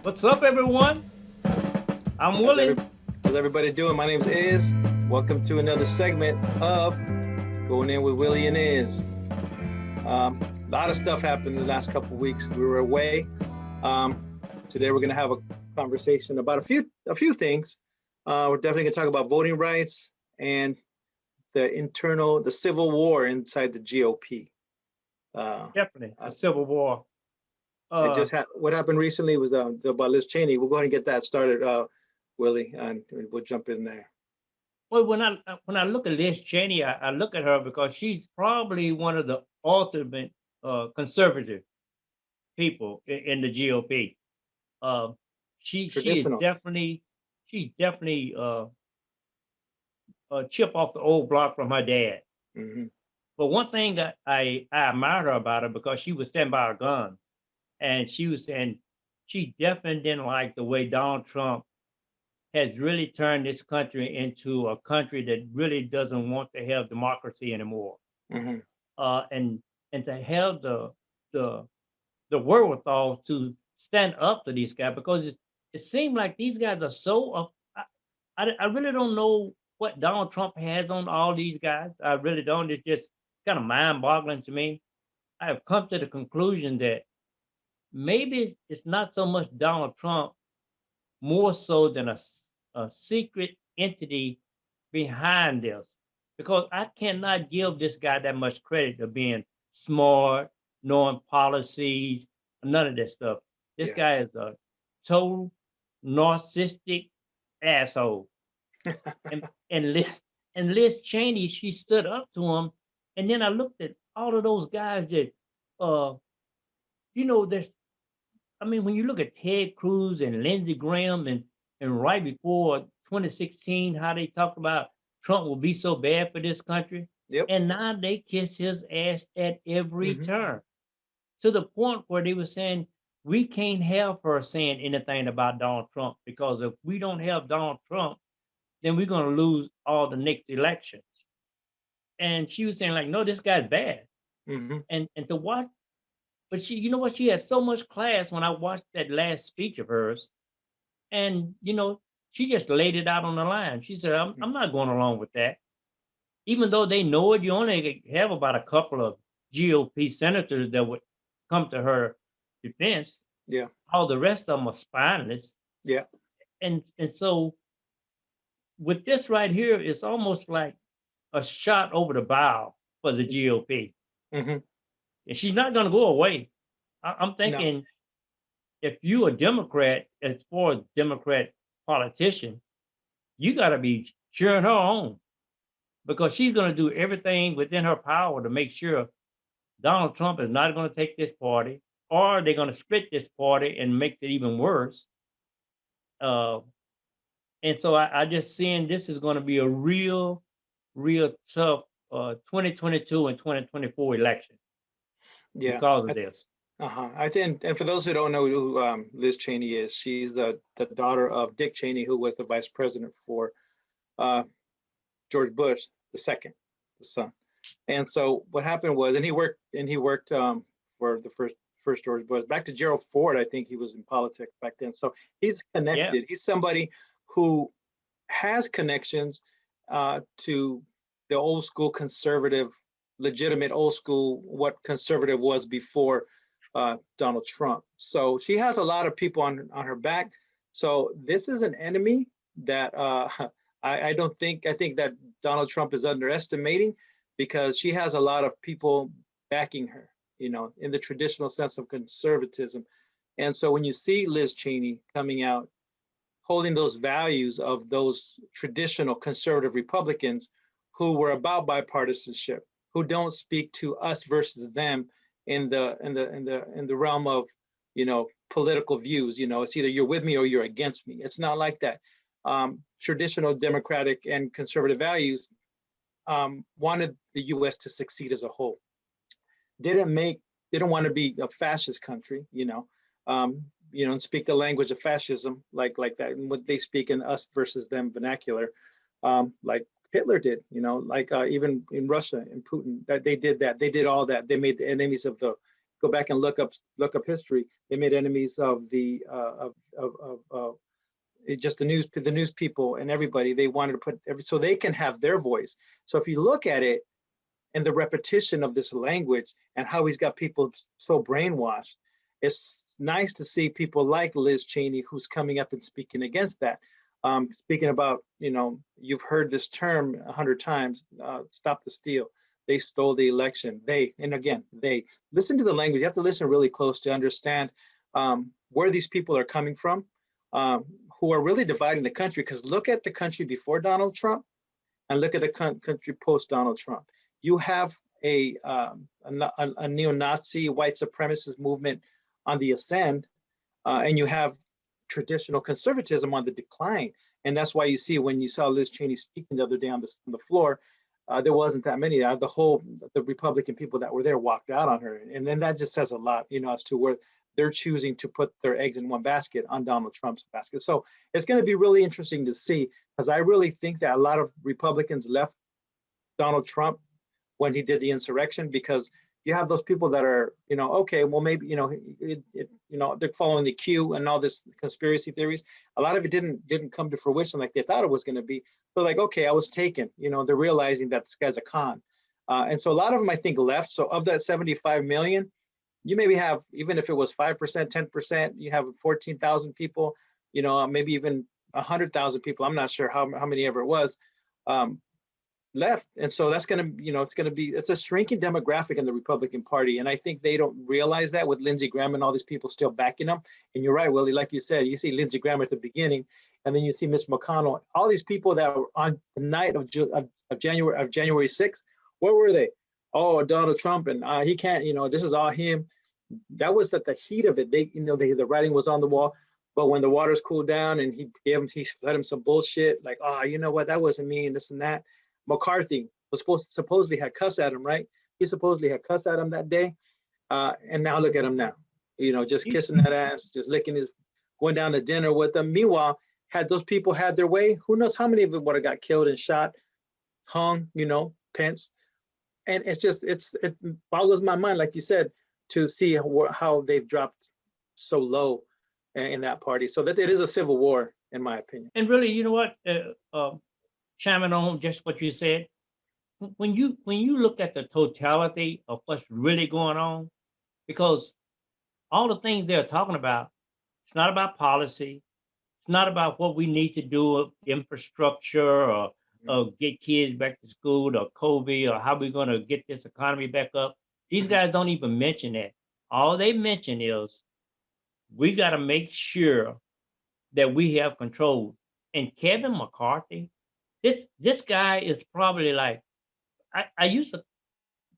What's up, everyone? I'm How's, every, Willie. how's everybody doing? My name's Iz. Welcome to another segment of Going In with Willie and Iz. A lot of stuff happened in the last couple of weeks. We were away. Today we're going to have a conversation about a few things. We're definitely going to talk about voting rights and the civil war inside the GOP. Definitely a civil war. What happened recently was about Liz Chaney. We'll go ahead and get that started, Willie, and we'll jump in there. Well, when I look at Liz Chaney, I look at her because she's probably one of the ultimate conservative people in the GOP. Uh, she is Traditional. she's definitely a chip off the old block from her dad. Mm-hmm. But one thing I admired her about her because she was standing by her guns, and she was saying she definitely didn't like the way Donald Trump has really turned this country into a country that really doesn't want to have democracy anymore. Mm-hmm. And to have the the wherewithal to stand up to these guys because it seemed like these guys are so I really don't know what Donald Trump has on all these guys. I really don't. It's just kind of mind-boggling to me. I have come to the conclusion that maybe it's not so much Donald Trump, more so than a secret entity behind this. Because I cannot give this guy that much credit of being smart, knowing policies, none of that stuff. This Yeah. guy is a total narcissistic asshole. And Liz Cheney, she stood up to him. And then I looked at all of those guys that uh there's I mean, when you look at Ted Cruz and Lindsey Graham and right before 2016, how they talked about Trump will be so bad for this country, Yep. and now they kiss his ass at every Mm-hmm. turn to the point where they were saying we can't have her saying anything about Donald Trump because if we don't have Donald Trump, then we're going to lose all the next elections. And she was saying like, no, this guy's bad. Mm-hmm. And to watch, but you know what? She had so much class when I watched that last speech of hers. And, she just laid it out on the line. She said, I'm not going along with that. Even though they know it, you only have about a couple of GOP senators that would come to her defense. Yeah. All the rest of them are spineless. Yeah. And so with this right here, it's almost like a shot over the bow for the GOP. Mm-hmm. And she's not going to go away. I'm No. thinking if you a Democrat, as far as Democrat politician, you got to be cheering her on because she's going to do everything within her power to make sure Donald Trump is not going to take this party, or they're going to split this party and make it even worse. Uh, and so I just seeing this is going to be a real tough 2022 and 2024 election Yeah. because of this. I think, and for those who don't know who Liz Cheney is, she's the daughter of Dick Cheney, who was the vice president for uh, George Bush the second, the son. And so what happened was, and he worked for the first George Bush. Back to Gerald Ford, I think he was in politics back then. So he's Yeah, connected. He's somebody who has connections to the old school conservative, legitimate old school, what conservative was before Donald Trump. So she has a lot of people on her back. So this is an enemy that I don't think, I think that Donald Trump is underestimating because she has a lot of people backing her, in the traditional sense of conservatism. And so when you see Liz Cheney coming out, holding those values of those traditional conservative Republicans who were about bipartisanship, who don't speak to us versus them in the realm of political views. It's either you're with me or you're against me. It's not like that. Traditional democratic and conservative values wanted the U.S. to succeed as a whole. Didn't want to be a fascist country, and speak the language of fascism like that, and what they speak in us versus them vernacular, like Hitler did, like even in Russia and Putin, that they did all that. They made the enemies of the go back and look up history. They made enemies of the just the news people and everybody. They wanted to put so they can have their voice. So if you look at it and the repetition of this language and how he's got people so brainwashed, it's nice to see people like Liz Chaney who's coming up and speaking against that. Speaking about, you've heard this term 100 times, stop the steal. They stole the election. And again, they listen to the language. You have to listen really close to understand where these people are coming from, who are really dividing the country. Because look at the country before Donald Trump and look at the country post Donald Trump. You have a neo-Nazi white supremacist movement on the ascend, and you have traditional conservatism on the decline. And that's why you see when you saw Liz Chaney speaking the other day on the floor, there wasn't that many. The Republican people that were there walked out on her. And then that just says a lot, as to where they're choosing to put their eggs in one basket on Donald Trump's basket. So it's going to be really interesting to see, because I really think that a lot of Republicans left Donald Trump when he did the insurrection, because you have those people that are, okay, well, maybe, they're following the queue and all this conspiracy theories. A lot of it didn't come to fruition like they thought it was going to be. So like, okay, I was taken, they're realizing that this guy's a con. And so a lot of them, I think, left. So of that 75 million, you maybe have, even if it was 5%, 10%, you have 14,000 people, maybe even 100,000 people. I'm not sure how many ever it was, left. And so that's going to, it's a shrinking demographic in the Republican Party. And I think they don't realize that with Lindsey Graham and all these people still backing them. And you're right, Willie, like you said, you see Lindsey Graham at the beginning, and then you see Mitch McConnell, all these people that were on the night of January 6th, where were they? Oh, Donald Trump, and he can't, this is all him. That was at the heat of it. The writing was on the wall. But when the waters cooled down and he fed him some bullshit, like, oh, you know what, that wasn't me, and this and that. McCarthy was supposedly had cussed at him, right? He supposedly had cussed at him that day. And now look at him now, just kissing that ass, just licking going down to dinner with them. Meanwhile, had those people had their way, who knows how many of them would have got killed and shot, hung, Pence. And it boggles my mind, like you said, to see how they've dropped so low in that party. So that it is a civil war, in my opinion. And really, you know what, chiming on just what you said, when you look at the totality of what's really going on, because all the things they're talking about, it's not about policy, it's not about what we need to do with infrastructure or get kids back to school or COVID or how we're going to get this economy back up. These guys don't even mention that. All they mention is we got to make sure that we have control. And Kevin McCarthy, this guy is probably like, I used to,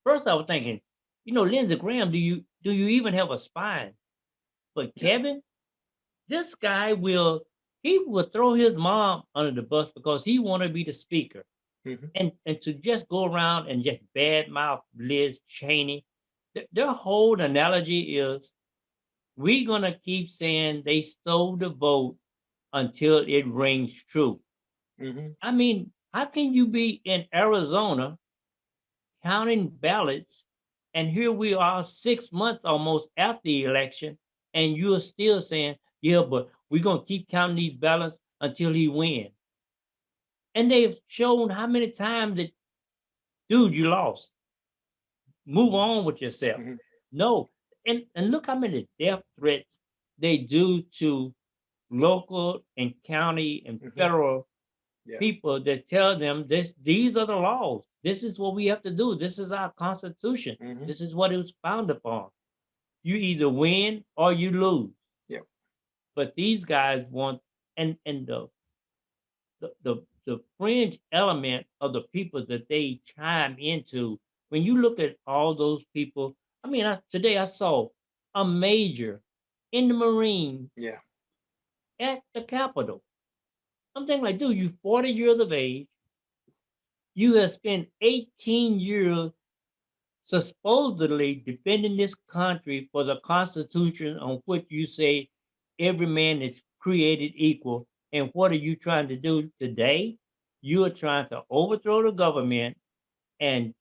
first I was thinking, Lindsey Graham, do you even have a spine? But Kevin, this guy will throw his mom under the bus because he want to be the speaker. And to just go around and just badmouth Liz Chaney, their whole analogy is we're going to keep saying they stole the vote until it rings true. I mean, how can you be in Arizona counting ballots, and here we are 6 months almost after the election, and you're still saying, yeah, but we're going to keep counting these ballots until he wins? And they've shown how many times that, dude, you lost. Move on with yourself. No. And look how many death threats they do to local and county and federal people that tell them these are the laws. This is what we have to do. This is our Constitution. This is what it was founded upon. You either win or you lose. But these guys want, and the fringe element of the people that they chime into, when you look at all those people, I mean, today I saw a major in the Marine at the Capitol. I'm thinking like, dude, you're 40 years of age. You have spent 18 years supposedly defending this country for the Constitution on which you say every man is created equal. And what are you trying to do today? You are trying to overthrow the government and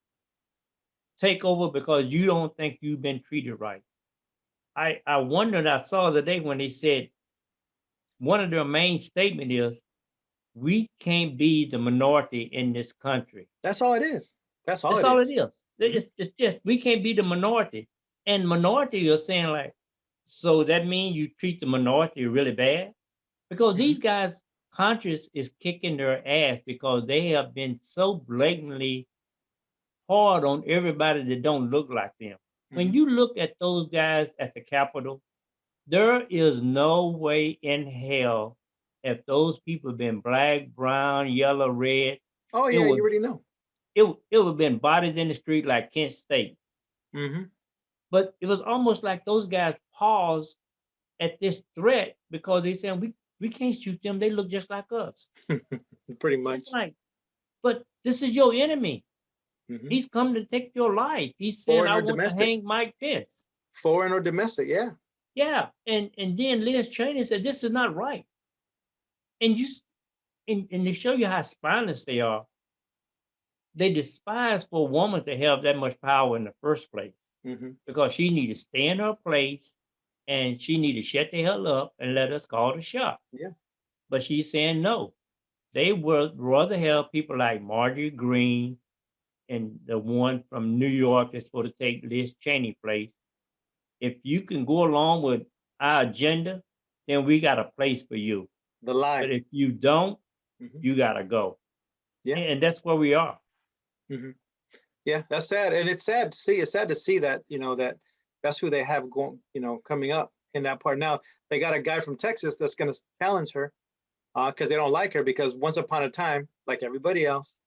take over because you don't think you've been treated right. I wondered, I saw the day when they said one of their main statement is we can't be the minority in this country. That's all it is. That's all That's it all it is. is. Mhm, It's just we can't be the minority. And minority are saying like, so that means you treat the minority really bad? Because mhm, these guys' conscience is kicking their ass because they have been so blatantly hard on everybody that don't look like them. When mhm. you look at those guys at the Capitol, there is no way in hell if those people been black, brown, yellow, red, Oh it yeah, you was already know. it would have been bodies in the street like Kent State. Mhm. But it was almost like those guys paused at this threat because they said we can't shoot them. They look just like us. Pretty It's much. like, but this is your enemy. Mhm. He's come to take your life. He's saying, Foreign I or want to domestic. hang Mike Pence. Foreign or domestic. Yeah. Yeah. And then Liz Chaney said, this is not right. And and to show you how spineless they are, they despise for a woman to have that much power in the first place Mhm. because she need to stay in her place and she need to shut the hell up and let us call the shot. Yeah. But she's saying no. They would rather have people like Marjorie Green and the one from New York that's supposed to take Liz Cheney place. If you can go along with our agenda, then we got a place for you. The But lie. if you don't, Mhm. you gotta go. Yeah. And that's where we are. Mhm. Yeah. That's sad, and it's sad to see. It's sad to see that that that's who they have going. Coming up in that part. Now they got a guy from Texas that's going to challenge her because they don't like her because once upon a time, like everybody else,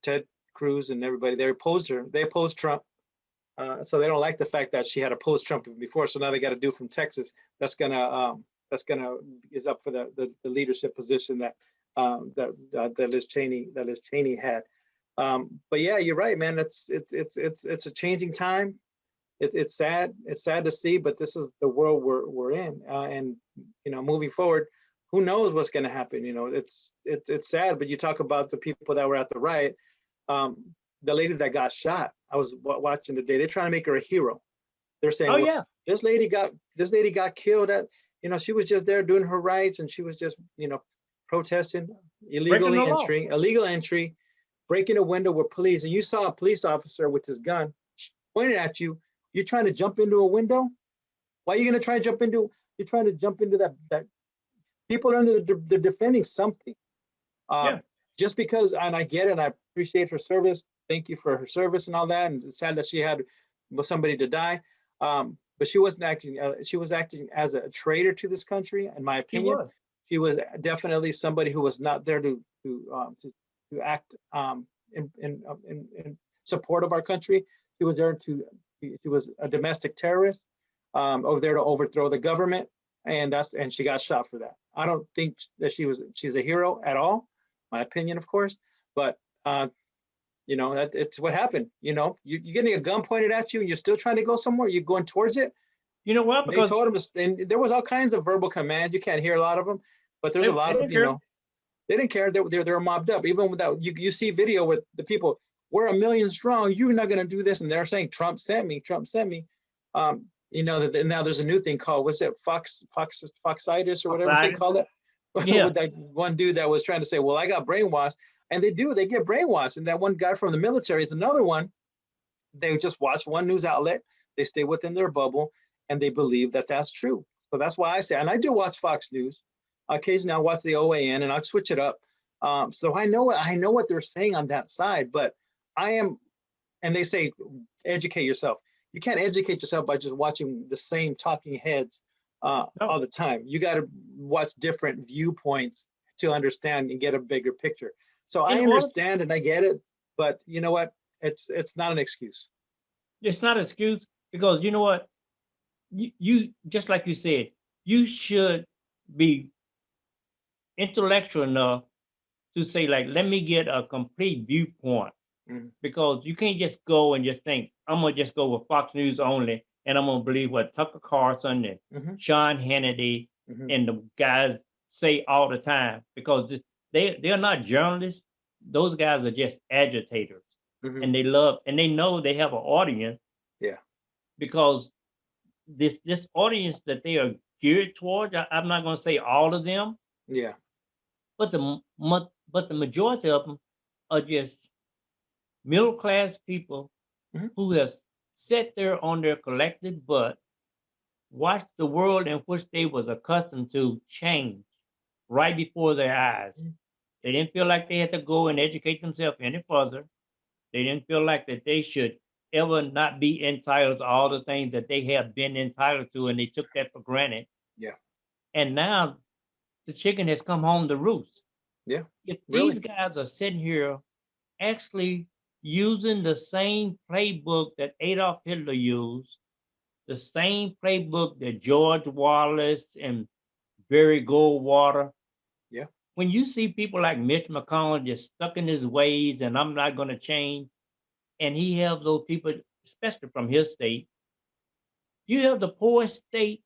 Ted Cruz and everybody, they opposed her. They opposed Trump. So they don't like the fact that she had opposed Trump before. So now they got to do from Texas. That's gonna is up for the leadership position that Liz Cheney had. But yeah, you're right, man. It's a changing time. It's sad. It's sad to see, but this is the world we're in. And moving forward, who knows what's going to happen? It's sad. But you talk about the people that were at the riot. Um, the lady that got shot, I was watching today. They're trying to make her a hero. They're saying, Oh well, yeah, this lady got killed at, she was just there doing her rights, and she was just, protesting breaking the law. illegal entry, breaking a window with police, and you saw a police officer with his gun pointed at you. You're trying to jump into a window. Why are you going to try to jump into? You're trying to jump into that. People are they're defending something. Yeah. Um, just because, and I get it, and I appreciate her service. Thank you for her service and all that. And it's sad that she had somebody to die. But she wasn't acting. She was acting as a traitor to this country, in my She opinion. was. She was definitely somebody who was not there to act in support of our country. She was there to. She was a domestic terrorist over there to overthrow the government, and she got shot for that. I don't think that she's a hero at all, my opinion, of course, but that it's what happened. You're getting a gun pointed at you, and you're still trying to go somewhere. You're going towards it. You know what? They Because told him, and there was all kinds of verbal commands. You can't hear a lot of them, but there's a they lot of didn't care. they didn't care. They were mobbed up. Even without you see video with the people. We're a million strong. You're not going to do this, and they're saying Trump sent me. Trump sent me. That now there's a new thing called what's it Foxitis or whatever they Outside. call it. Yeah. With that one dude that was trying to say, well, I got brainwashed, and they get brainwashed, and that one guy from the military is another one. They just watch one news outlet, they stay within their bubble, and they believe that that's true. So that's why I say, and I do watch Fox News. Occasionally I'll watch the OAN and I'll switch it up. So I know what they're saying on that side, but I am, and they say, educate yourself. You can't educate yourself by just watching the same talking heads No. all the time. You got to watch different viewpoints to understand and get a bigger picture. So In I order, understand and I get it, but you know what? It's not an excuse. it's not an excuse because you know what? You just like you said, you should be intellectual enough to say, like, let me get a complete viewpoint Mhm, because you can't just go and just think, I'm gonna just go with Fox News only, and I'm gonna believe what Tucker Carlson and mhm, Sean Hannity mhm, and the guys say all the time because they're not journalists. Those guys are just agitators, mhm. and they love and they know they have an audience Yeah. because this audience that they are geared towards. I'm not going to say all of them, Yeah. but the majority of them are just middle class people Mhm. who have sat there on their collective butt, watched the world in which they was accustomed to change right before their eyes. Mhm. They didn't feel like they had to go and educate themselves any further. They didn't feel like that they should ever not be entitled to all the things that they have been entitled to, and they took that for granted. Yeah. And now the chicken has come home to roost. Yeah. If these Really. guys are sitting here actually using the same playbook that Adolf Hitler used, the same playbook that George Wallace and Barry Goldwater. Yeah. When you see people like Mitch McConnell just stuck in his ways and I'm not going to change, and he have those people, especially from his state, you have the poorest state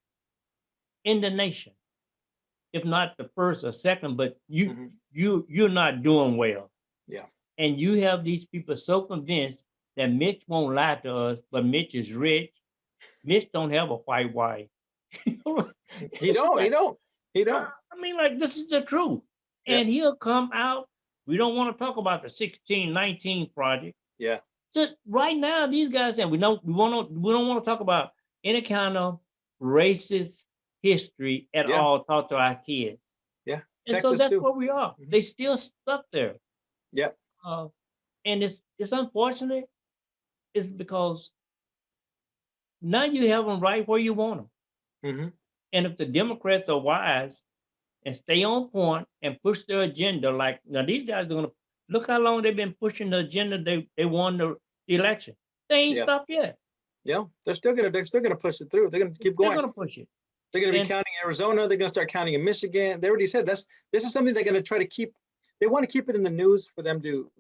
in the nation, if not the first or second, but Hmm. you're not doing well. Yeah. And you have these people so convinced that Mitch won't lie to us, but Mitch is rich. Mitch don't have a white wife. He It's don't. He like, don't. He don't. I mean, like, this is the truth. Yeah. And he'll come out. We don't want to talk about the 1619 project. Yeah. Just right now, these guys saying we don't want to talk about any kind of racist history at Yeah. all taught to our kids. Yeah. And so Texas that's too. where we are. Mhm. They still stuck there. Yeah. Uh, and it's unfortunate. It's because now you have them right where you want them. Hmm. And if the Democrats are wise and stay on point and push their agenda, like now these guys are gonna look how long they've been pushing the agenda. They won the election. They ain't Yeah. stopped yet. Yeah. They're still gonna push it through. They're gonna They're keep still going. gonna push it. They're gonna be And counting Arizona. They're gonna start counting in Michigan. They already said this is something they're gonna try to keep. They want to keep it in the news for them to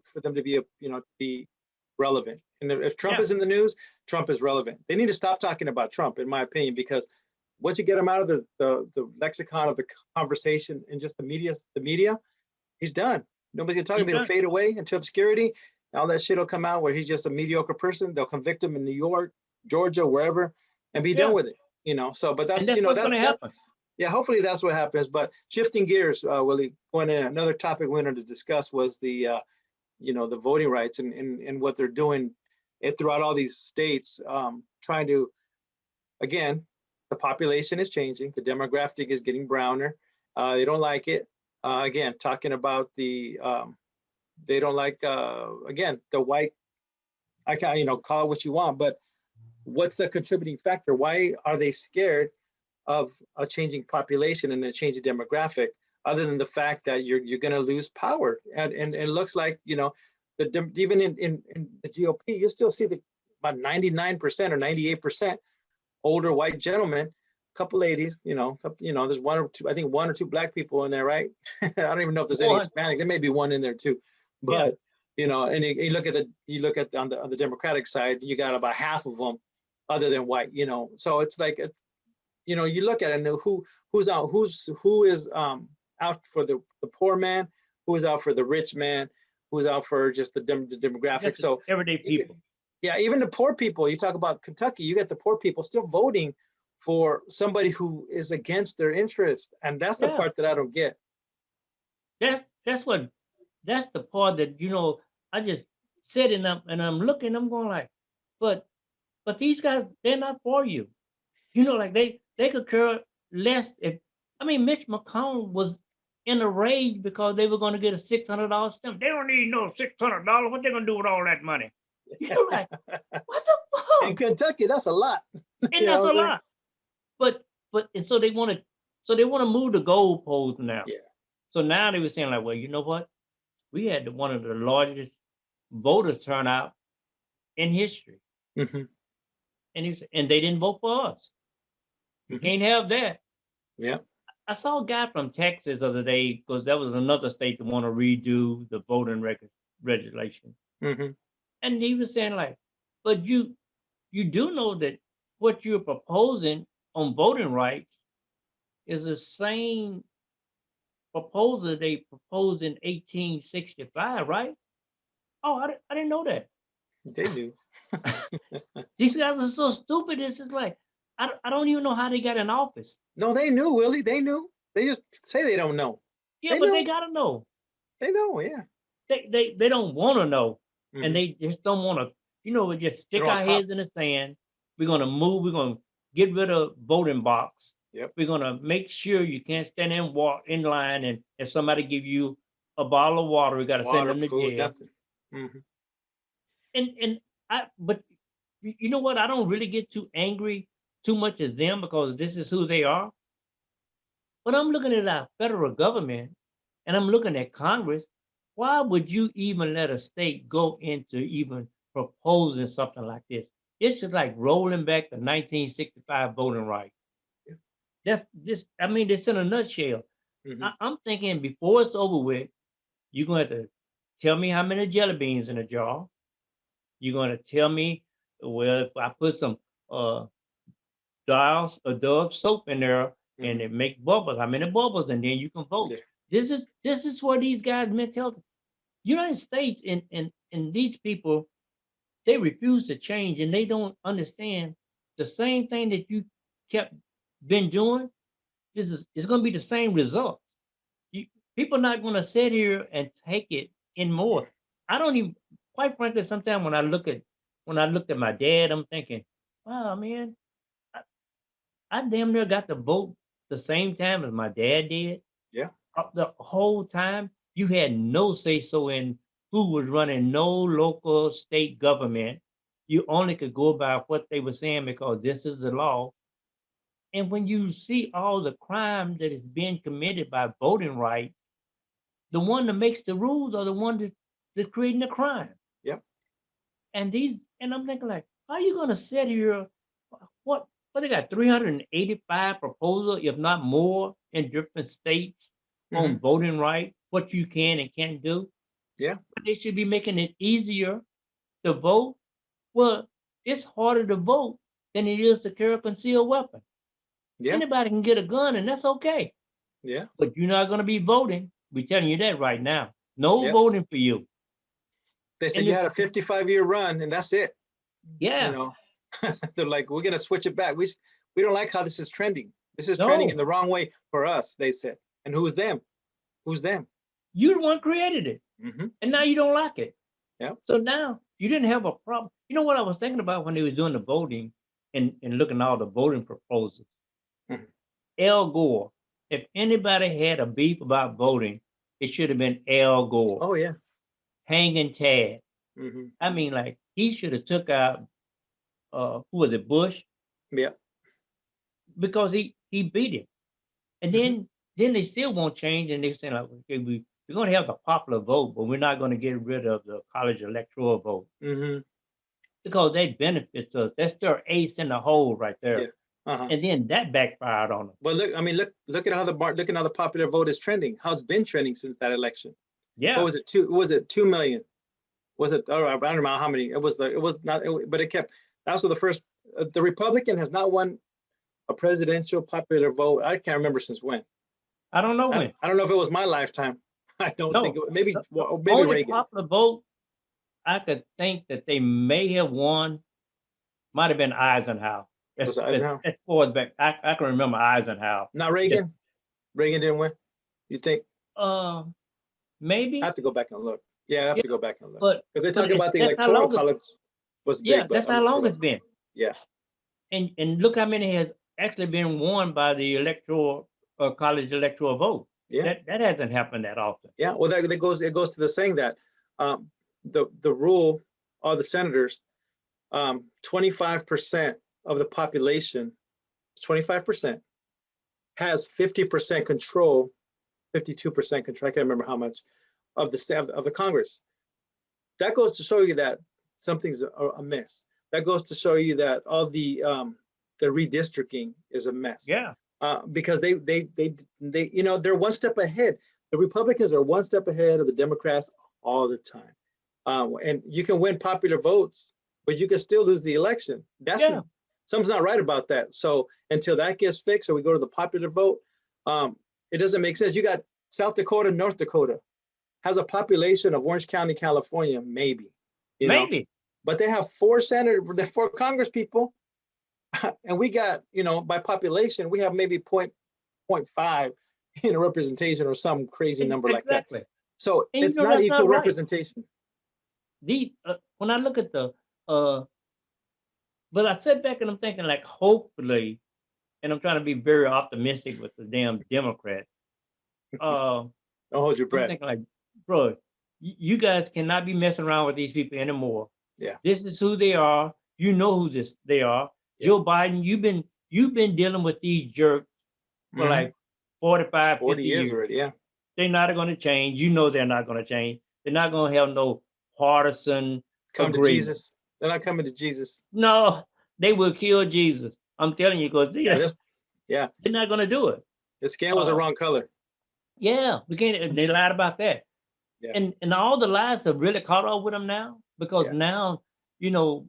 be be relevant. And if Trump yeah, is in the news, Trump is relevant. They need to stop talking about Trump, in my opinion, because once you get him out of the lexicon of the conversation and just the media, he's done. Nobody's gonna talk he's about it. He'll done. fade away into obscurity. All that shit will come out where he's just a mediocre person. They'll convict him in New York, Georgia, wherever, and be done Yeah, with it. So, but and that's that's what's gonna happen. yeah. Hopefully that's what happens. But shifting gears, Willie, going to another topic we wanted to discuss was the voting rights and what they're doing throughout all these states, trying to, again, the population is changing. The demographic is getting browner. They don't like it. Again, talking about they don't like, again, the white, I can, call it what you want, but what's the contributing factor? Why are they scared of a changing population and a changing demographic, other than the fact that you're going to lose power? And it looks like, even in the GOP, you still see about 99% or 98% older white gentlemen, couple ladies, there's one or two, I think one or two black people in there, right? I don't even know if there's any One, Hispanic. There may be one in there too, yeah, but and you look at on the Democratic side, you got about half of them other than white. So it's like you look at it and who's out, who is out for the poor man, who is out for the rich man, who's out for just the demographic. just the So everyday people. yeah, even the poor people, you talk about Kentucky, you get the poor people still voting for somebody who is against their interest. And that's the Yeah, part that I don't get. that's what that's the part that I just sitting up and I'm looking. I'm going like, but these guys, they're not for you. Like they could care less if. I mean, Mitch McConnell was in a rage because they were going to get a $600 stimulus. They don't need no $600. What they going to do with all that money? Like, what the In fuck? Kentucky, that's a lot. And You know that's what a I'm saying? lot. But and so they want to move the goalposts now. Yeah. So now they were saying like, well, you know what? We had one of the largest voters turnout in history, Hmm. and they didn't vote for us. You Hmm. can't have that. Yeah. I saw a guy from Texas the other day because that was another state that want to redo the voting record regulation, Hmm. and he was saying like, but you do know that what you're proposing on voting rights is the same proposal they proposed in 1865, right? Oh, I didn't know that. They do. These guys are so stupid. It's just like I don't even know how they got in office. No, they knew, Willie. They knew. They just say they don't know. Yeah, They but they know. gotta know. They know. Yeah. They don't want to know, and Mhm. they just don't want to. We just They stick don't our want cop. heads in the sand. We're gonna move. We're gonna get rid of voting box. Yep. We're gonna make sure you can't stand and walk in line, and if somebody give you a bottle of water, we gotta send Water, them to food, jail. nothing. Mhm. And but you know what? I don't really get too angry too much at them because this is who they are. But I'm looking at our federal government and I'm looking at Congress. Why would you even let a state go into even proposing something like this? It's just like rolling back the 1965 voting rights. Yeah. That's this. I mean, it's in a nutshell. Mhm. I'm thinking before it's over with, you're going to have to tell me how many jelly beans in a jar. You're going to tell me, well, if I put some uh, dials a Dove soap in there and Mhm. it make bubbles, how many bubbles, and then you can vote. Yeah. This is where these guys mentality. United States and these people, they refuse to change and they don't understand the same thing that you kept been doing. This is it's going to be the same results. You, people not going to sit here and take it in more. I don't even, quite frankly, sometimes when I looked at my dad, I'm thinking, wow, man, I damn near got to vote the same time as my dad did. Yeah. The whole time, you had no say so in who was running no local state government. You only could go by what they were saying because this is the law. And when you see all the crime that is being committed by voting rights, the one that makes the rules are the one that's creating the crime. Yep. And I'm thinking like, how are you gonna sit here? What they got 385 proposals, if not more, in different states on Mhm. voting rights, what you can and can't do. Yeah. But they should be making it easier to vote. Well, it's harder to vote than it is to carry a concealed weapon. Yeah. Anybody can get a gun, and that's okay. Yeah. But you're not gonna be voting. We're telling you that right now. No Yep. voting for you. They said And you it's had a 55-year run and that's it. You yeah, know, they're like, we're gonna switch it back. We don't like how this is trending. This is trending in no, the wrong way for us, they said. And who's them? Who's them? you the one created it. Hmm. And now you don't like it. Yep. So now you didn't have a problem. You know what I was thinking about when they was doing the voting and looking at all the voting proposals? Hmm. Al Gore. If anybody had a beef about voting, it should have been Al Gore. Oh yeah. Hanging Chad. Hmm. I mean, like he should have took out who was it, Bush? Yeah. Because he beat him. And Hmm. then they still won't change and they're saying like, okay, we're gonna have the popular vote, but we're not gonna get rid of the college electoral vote. Hmm. Because they benefits us. That's their ace in the hole right Yeah. there. Uh-huh. And then that backfired on them. But look, I mean, look at how look at how the popular vote is trending. How it's been trending since that election. What Yeah, was it? Was it 2 million? Was it? Oh, I don't remember how many. It was not. But it kept. That's the first. The Republican has not won a presidential popular vote. I can't remember since when. I don't know when. I don't know if it was my lifetime. I don't think No, it was. Maybe the maybe only Reagan. popular vote I could think that they may have won might have been Eisenhower. Was it Eisenhower? As far as back, I can remember Eisenhower. Not Yes. Reagan. Reagan didn't win. You think? Uh, I maybe. have to go back and look. Yeah, I have Yeah, to go back and look but because they're talking about the that's how electoral long. college was Yeah, big, but that's I'm how not sure long about. it's been. Yeah. And look how many has actually been won by the electoral college electoral vote. Yeah. That hasn't happened that often. Yeah. Well, that goes to the saying that um, the rule of the senators, 25% of the population, 25% has 50% control, 52% control. I can't remember how much of the Congress. That goes to show you that something's amiss. That goes to show you that all the redistricting is a mess. Yeah. Because they you know, they're one step ahead. The Republicans are one step ahead of the Democrats all the time. And you can win popular votes, but you can still lose the election. Yeah. Something's not right about that. So until that gets fixed, or we go to the popular vote, it doesn't make sense. You got South Dakota, North Dakota has a population of Orange County, California, maybe, you know, Maybe. but they have 4 senators, 4 Congress people. and we got, by population, we have maybe 0.5 representation or some crazy number like that. Exactly. So And it's not that's equal not right. representation. When I look at but I sit back and I'm thinking like, hopefully, and I'm trying to be very optimistic with the damn Democrats. Don't hold your I'm breath. thinking like, bro, you guys cannot be messing around with these people anymore. Yeah. This is who they are. You know who they are. Yeah. Joe Biden, you've been dealing with these jerks for like 45, 40 50 years years. already. Yeah. They're not going to change. You know they're not going to change. They're not going to have no partisan Come to agreement. Jesus. They're not coming to Jesus. No, they will kill Jesus. I'm telling you, because Yeah. they're not going to do it. The skin was the wrong color. Yeah, we can't. They lied about that. Yeah. And all the lies have really caught up with them now, because Yeah. now,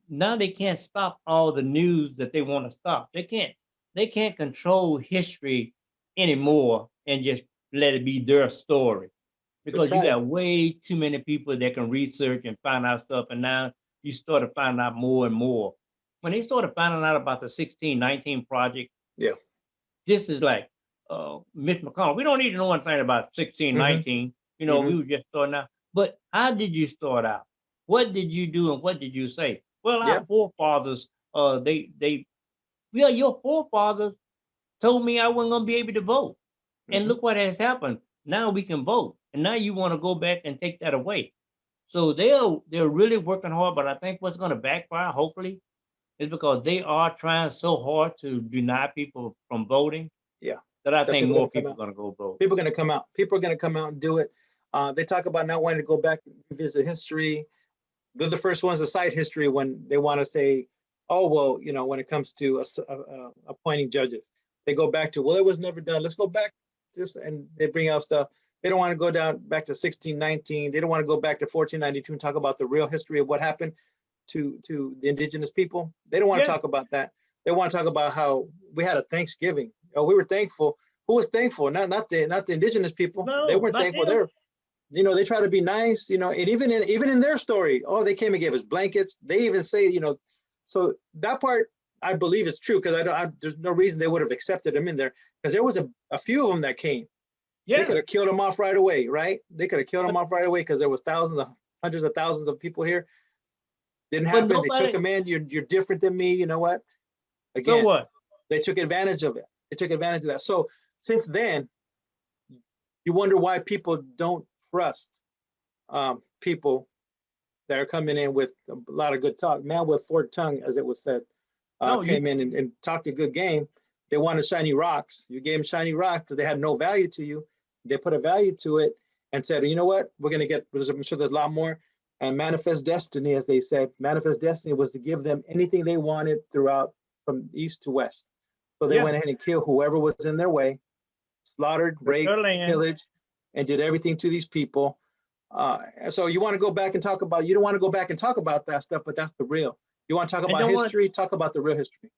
now they can't stop all the news that they want to stop. They can't control history anymore and just let it be their story, because you trying. got way too many people that can research and find out stuff. And now you started finding out more and more. When they started finding out about the 1619 project, Yeah. this is like Mitch McConnell. We don't need to know anything about 1619. We were just starting out. But how did you start out? What did you do and what did you say? Well, our forefathers, your forefathers told me I wasn't going to be able to vote. And look what has happened. Now we can vote. And now you want to go back and take that away. So they're really working hard, but I think what's going to backfire, hopefully, is because they are trying so hard to deny people from voting. Yeah. That I think more people are going to go vote. People are going to come out. People are going to come out and do it. They talk about not wanting to go back and visit history. They're the first ones to cite history when they want to say, oh, well, when it comes to appointing judges, they go back to, well, it was never done. Let's go back this, and they bring out stuff. They don't want to go back to 1619. They don't want to go back to 1492 and talk about the real history of what happened to the indigenous people. They don't want to talk about that. They want to talk about how we had a Thanksgiving. We were thankful. Who was thankful? Not the indigenous people. No, they weren't thankful. They try to be nice, and even in their story, they came and gave us blankets. They even say, so that part I believe is true, because there's no reason they would have accepted them in there, because there was a few of them that came. Yeah. They could have killed them off right away, right? They could have killed them off right away, because there was hundreds of thousands of people here. Didn't happen. They took them in. You're different than me. You know what? Again, so what? They took advantage of it. They took advantage of that. So since then, you wonder why people don't trust people that are coming in with a lot of good talk. Man with forked tongue, as it was said, came in and talked a good game. They wanted shiny rocks. You gave them shiny rocks because they had no value to you. They put a value to it and said, you know what? We're going to get, I'm sure there's a lot more. And manifest destiny, as they said, manifest destiny was to give them anything they wanted throughout from east to west. So they went ahead and killed whoever was in their way, slaughtered, raped, pillaged, and did everything to these people. So you want to go back and talk about, you don't want to go back and talk about that stuff, but that's the real. You want to talk about history, talk about the real history.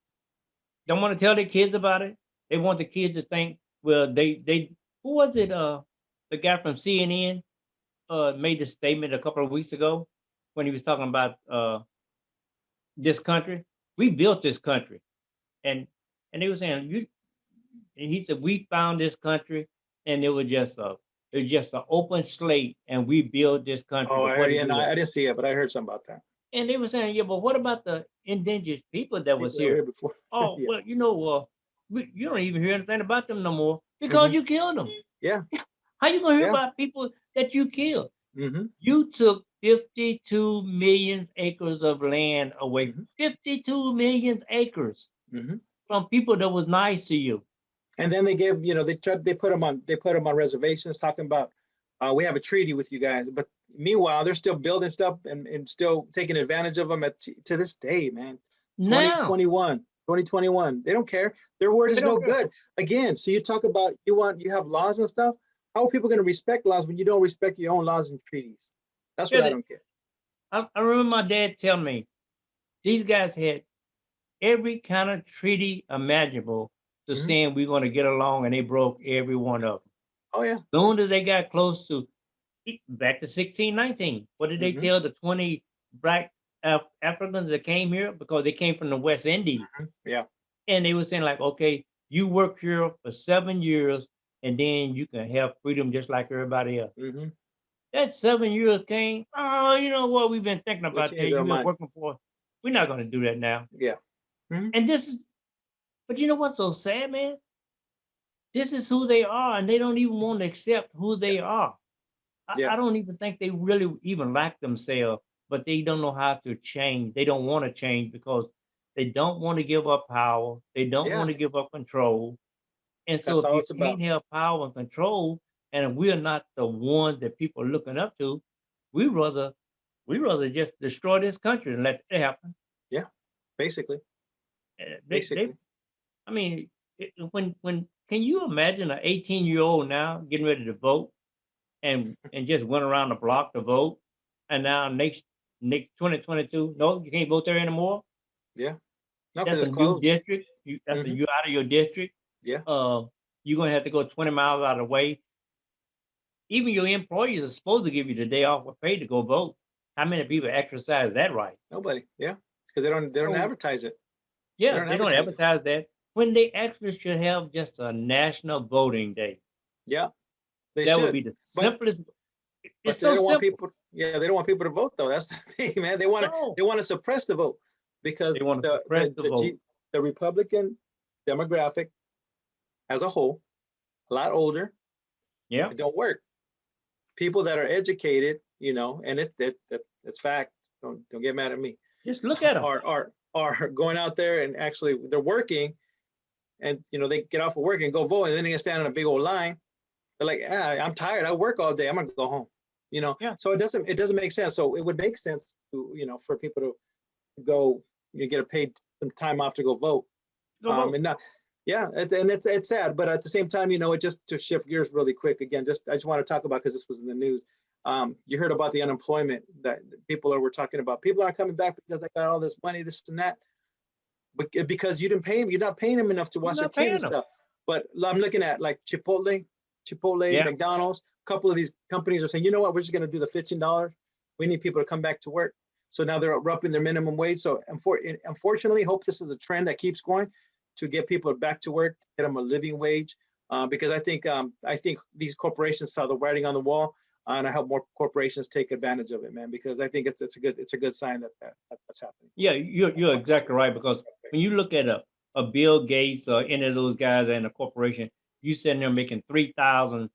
Don't want to tell their kids about it. They want the kids to think, well, who was it? The guy from CNN made this statement a couple of weeks ago when he was talking about this country. We built this country. And they were saying, and he said, we found this country and it was just an open slate, and we built this country. Oh, I didn't see it, but I heard something about that. And they were saying, yeah, but what about the indigenous people that was here before? Oh, well, you don't even hear anything about them no more because you killed them. Yeah. How you gonna hear about people that you killed? You took 52 million acres of land away. 52 million acres from people that was nice to you. And then they gave, they put them on reservations, talking about we have a treaty with you guys. But meanwhile, they're still building stuff and still taking advantage of them to this day, man. 2021. They don't care. Their word is no good. Again, so you talk about you have laws and stuff. How are people going to respect laws when you don't respect your own laws and treaties? That's what I don't get. I remember my dad telling me these guys had every kind of treaty imaginable to saying we're going to get along, and they broke every one of them. Oh, yeah. As soon as they got close to back to 1619, what did they tell the 20 black Africans that came here? Because they came from the West Indies. Yeah. And they were saying like, okay, you work here for 7 years, and then you can have freedom just like everybody else. Mm-hmm. That 7 years came. Oh, you know what? We've been thinking We about that. changed our You've been mind. working for. We're not going to do that now. Yeah. Mm-hmm. And this is, but you know what's so sad, man? This is who they are, and they don't even want to accept who they are. Yeah. I don't even think they really even like themselves, but they don't know how to change. They don't want to change because they don't want to give up power. They don't Yeah. want to give up control. And so That's if all you it's about. can't have power and control, and we're not the ones that people are looking up to, we rather just destroy this country and let it happen. Yeah. Basically. They Basically. I mean, when can you imagine an 18-year-old now getting ready to vote and just went around the block to vote, and now next 2022, no, you can't vote there anymore. Yeah. No, because That's a it's new closed. district. Mm-hmm. You're out of your district. Yeah. You're gonna have to go 20 miles out of the way. Even your employees are supposed to give you the day off with pay to go vote. How many people exercise that right? Nobody. Yeah. Because they don't So advertise it. They yeah, don't they don't advertise it. advertise that when they actually should have just a national voting day. Yeah. They That would should. be the But simplest. but It's they so don't want simple. people. Yeah. They don't want people to vote though. That's the thing, man. They want to. No, They want to suppress the vote because they want to the suppress the the the vote. G, the Republican demographic as a whole, a lot older. Yeah, It don't work. People that are educated, and it's fact. Don't get mad at me. just look at them. Are going out there and actually they're working, and they get off of work and go vote, and then they stand in a big old line. They're like, I'm tired. I work all day. I'm gonna go home. Yeah, So it doesn't make sense. So it would make sense to for people to go get a paid some time off to go vote. go vote. And not yeah, it's sad, but at the same time, it just to shift gears really quick again. I just want to talk about because this was in the news. You heard about the unemployment that were talking about. People aren't coming back because they got all this money, this and that. But because you didn't pay them, you're not paying them enough to You're wash their not kids paying and them. stuff. But I'm looking at like Chipotle, Yeah, McDonald's. A couple of these companies are saying, you know what, we're just going to do the $15. We need people to come back to work. So now they're upping their minimum wage. So unfortunately, hope this is a trend that keeps going to get people back to work, get them a living wage. Because I think these corporations saw the writing on the wall, and I hope more corporations take advantage of it, man. Because I think it's a good sign that's happening. yeah, you're exactly right because when you look at a Bill Gates or any of those guys in a corporation, you sitting there making 3,000%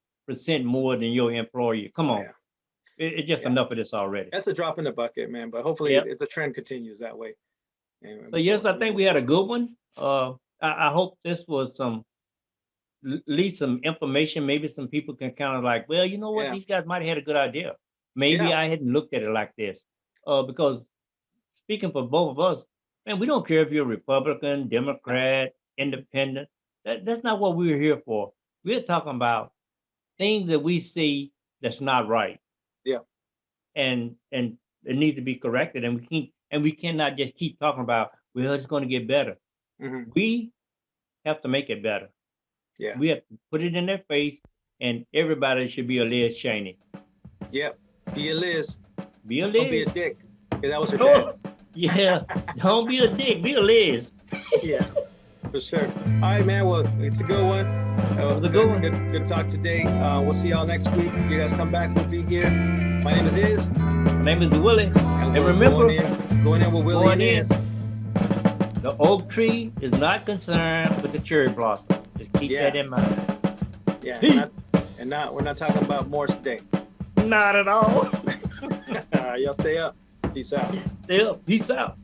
more than your employee. Come Oh on, yeah, it's just yeah. enough of this already. That's a drop in the bucket, man. But hopefully, Yeah. if the trend continues that way, So yes, I think we had a good one. I hope this was at least some information. Maybe some people can kind of like, well, you know what, Yeah, these guys might have had a good idea. Maybe yeah, I hadn't looked at it like this. Because speaking for both of us, man, we don't care if you're Republican, Democrat, Independent. That's not what we're here for. We're talking about things that we see that's not right, yeah. and it needs to be corrected. And we cannot just keep talking about, well, it's going to get better. Hmm. We have to make it better. Yeah, We have to put it in their face, and everybody should be a Liz Chaney. yep. Be a Liz. Be a Don't be a Liz. dick. 'Cause that was her dad. Oh, yeah. Don't be a dick. Be a Liz. Yeah, for sure. All right, man. Well, it's a good one. It was a good one. Good talk today. We'll see y'all next week. If you guys come back, we'll be here. My name is Iz. My name is Willie. And And we're remember, going in with Willie going and in. Iz. the oak tree is not concerned with the cherry blossom. Just keep Yeah. that in mind. Yeah, Peace. we're not talking about Morse today. Not at all. Y'all stay up. Peace out. Still, peace out.